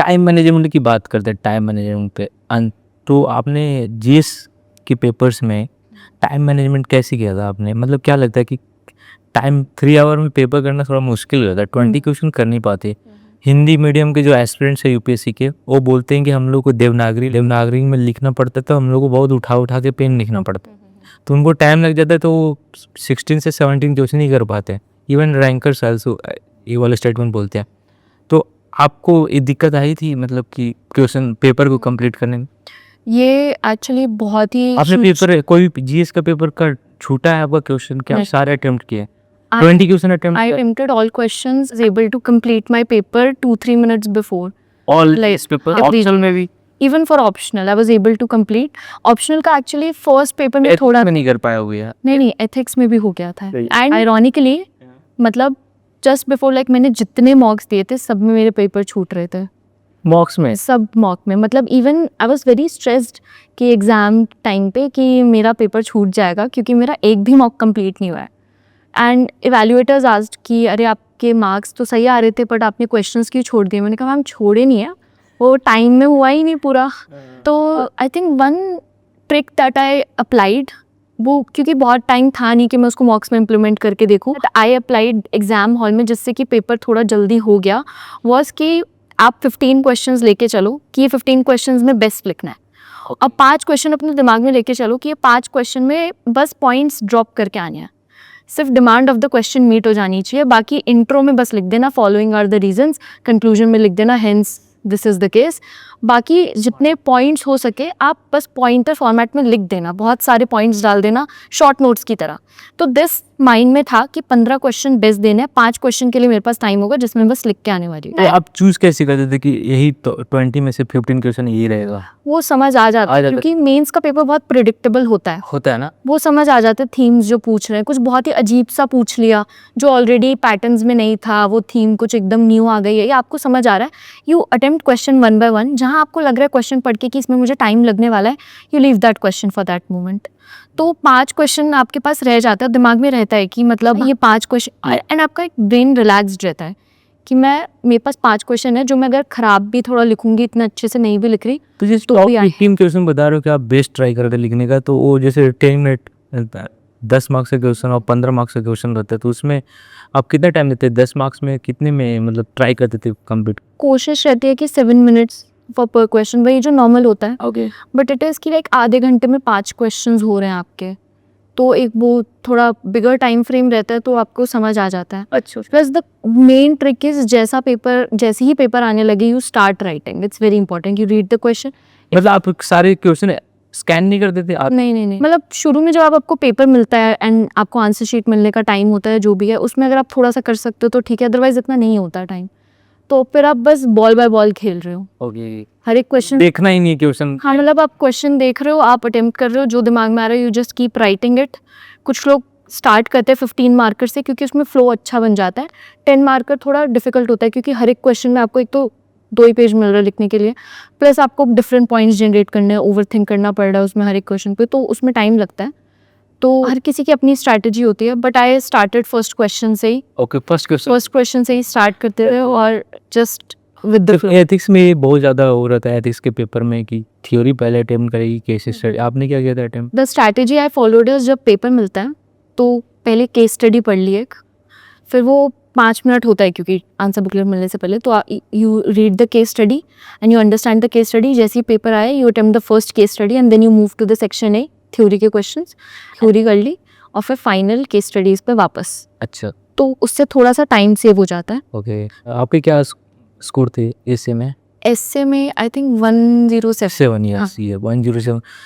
Time management की बात करते हैं, टाइम मैनेजमेंट पे तो आपने जीएस के पेपर्स में टाइम मैनेजमेंट कैसे किया था आपने? मतलब क्या लगता है कि टाइम 3 आवर में पेपर करना थोड़ा मुश्किल हो जाता है, 20 क्वेश्चन कर नहीं पाते। हिंदी मीडियम के जो एस्पिरेंट्स है यूपीएससी के, वो बोलते हैं कि हम लोग को देवनागरी में लिखना पड़ता है, तो हम लोग को बहुत उठा उठा के पेन लिखना पड़ता है, तो उनको टाइम लग जाता है, तो वो 16 से 17 क्वेश्चन नहीं कर पाते। इवन रैंकर्स आल्सो ये वाला स्टेटमेंट बोलते हैं। तो आपको ये दिक्कत आई थी, मतलब कि क्वेश्चन पेपर को कंप्लीट करने में? ये एक्चुअली बहुत ही आपने पेपर कोई जीएस का पेपर का छूटा है आपका क्वेश्चन? क्या आप सारे अटेम्प्ट किए? 20 question attempt I attempted all questions, was able to complete my paper 2-3 minutes before. All Like, इस पेपर every- ऑप्शनल में भी? Even for optional, I was able to complete. Optional का actually first paper में Ethics थोड़ा में नहीं कर पाया हुआ है। नहीं ethics में भी हो गया था. सही। And ironically, मतलब just before like मैंने जितने मॉक्स दिए थे सब में मेरे पेपर छूट रहे थे, मॉक्स में? सब मॉक में। मतलब even I was very stressed कि एग्ज़ाम टाइम पे कि मेरा पेपर छूट जाएगा, क्योंकि मेरा एक भी मॉक कंप्लीट नहीं हुआ है। एंड इवैल्यूएटर्स आस्क्ड कि अरे आपके मार्क्स तो सही आ रहे थे बट आपने क्वेश्चंस क्यों छोड़ दिए? मैंने कहा मैम छोड़े नहीं है, वो टाइम में हुआ ही नहीं पूरा। तो I think one trick that I applied, वो क्योंकि बहुत टाइम था नहीं कि मैं उसको मॉक्स में इम्प्लीमेंट करके देखूँ, आई अप्लाइड एग्जाम हॉल में जिससे कि पेपर थोड़ा जल्दी हो गया, वॉज कि आप 15 क्वेश्चंस लेके चलो कि ये 15 क्वेश्चंस में बेस्ट लिखना है। अब 5 क्वेश्चन अपने दिमाग में लेके चलो कि ये 5 क्वेश्चन में बस पॉइंट्स ड्रॉप करके आने हैं, सिर्फ demand of the question meet हो जानी चाहिए। बाकी इंट्रो में बस लिख देना following are the reasons, conclusion में लिख देना hence this is the case. बाकी जितने पॉइंट्स हो सके आप बस पॉइंटर फॉर्मेट में लिख देना, बहुत सारे पॉइंट्स डाल देना शॉर्ट नोट्स की तरह। तो दिस माइंड में था कि 15 क्वेश्चन बेस्ट देने हैं, 5 क्वेश्चन के लिए मेरे पास टाइम होगा जिसमें बस लिख के आने वाली तो आप चूज कैसे करते थे कि यही तो 20 में से 15 क्वेश्चन यही रहेगा? वो समझ आ जाता है क्योंकि मेंस का पेपर बहुत प्रिडिक्टेबल होता है ना? वो समझ आ जाते थीम्स जो पूछ रहे हैं, कुछ बहुत ही अजीब सा पूछ लिया जो ऑलरेडी पैटर्न्स में नहीं था, वो थीम कुछ एकदम न्यू आ गई है, ये आपको समझ आ रहा है। यू अटेम्प्ट क्वेश्चन 1 by 1, जहाँ आपको लग रहा है क्वेश्चन पढ़ के कि इसमें मुझे टाइम लगने वाला है, you leave that question for that moment. तो 5 क्वेश्चन आपके पास रह जाता है, दिमाग में रहता है कि मतलब ये 5 क्वेश्चन, एंड आपका एक ब्रेन रिलैक्स्ड रहता है कि मेरे पास 5 क्वेश्चन है जो मैं अगर खराब भी थोड़ा लिखूंगी, इतना अच्छे से नहीं भी लिख रही तो जैसे तो भी 15 क्वेश्चन बता रहे हो कि आप बेस्ट ट्राई करते लिखने का, तो वो जैसे 10 मिनट 10 मार्क्स का क्वेश्चन और 15 मार्क्स का क्वेश्चन रहता है, तो उसमें आप कितना टाइम देते हैं? 10 मार्क्स में कितने में मतलब ट्राई करते थे कंप्लीट? कोशिश रहती है कि 7 मिनट्स फॉर पर क्वेश्चन, वही जो नॉर्मल होता है। ओके। बट इट इज़ कि लाइक आधे घंटे में 5 क्वेश्चंस हो रहे हैं आपके, तो एक वो थोड़ा बिगर टाइम फ्रेम रहता है तो आपको समझ आ जाता है। अच्छा। Plus the main trick is जैसे ही पेपर आने लगे you start writing, it's very important, you read the question. मतलब आप सारे क्वेश्चन स्कैन नहीं करते थे आप? नहीं, मतलब शुरू में जब आपको पेपर मिलता है एंड आपको आंसर शीट मिलने का टाइम होता है जो भी है, उसमें अगर आप थोड़ा सा कर सकते हो तो ठीक है, अदरवाइज इतना नहीं होता टाइम, तो फिर आप बस बॉल बाय बॉल खेल रहे हो। ओके। हर एक क्वेश्चन देखना ही नहीं क्वेश्चन। हाँ, मतलब आप क्वेश्चन देख रहे हो, आप अटेम्प्ट कर रहे हो, जो दिमाग में आ रहा है you just keep writing it. कुछ लोग स्टार्ट करते हैं 15 मार्कर से क्योंकि उसमें फ्लो अच्छा बन जाता है। 10 मार्कर थोड़ा डिफिकल्ट होता है क्योंकि हर एक क्वेश्चन में आपको एक तो 2 ही पेज मिल रहा है लिखने के लिए, प्लस आपको डिफरेंट पॉइंट्स जनरेट करने हैं, ओवर थिंक करना पड़ रहा है उसमें हर एक क्वेश्चन पे, तो उसमें टाइम लगता है। तो हर किसी की अपनी स्ट्रैटेजी होती है, but I started first question से ही। ओके, फर्स्ट क्वेश्चन से ही स्टार्ट करते रहे और जस्ट विद द एथिक्स में बहुत ज़्यादा हो रहा था एथिक्स के पेपर में कि थ्योरी पहले अटेम्प्ट करेगी, केस स्टडी। आपने क्या किया था attempt? The strategy I followed is, जब पेपर मिलता है तो पहले केस स्टडी पढ़ ली एक, फिर वो 5 मिनट होता है क्योंकि आंसर बुकलेट मिलने से पहले, तो you read the case study and you understand the case study. जैसे ही पेपर आए you attempt the first case study and then you move to the section A, theory के क्वेश्चंस थ्योरी कर ली और फिर फाइनल केस स्टडीज पे वापस। अच्छा। तो उससे थोड़ा सा टाइम सेव हो जाता है। ओके। आपके क्या स्कोर थे एसए में? एसए में आई थिंक 107। 7 ईयर्स, 107।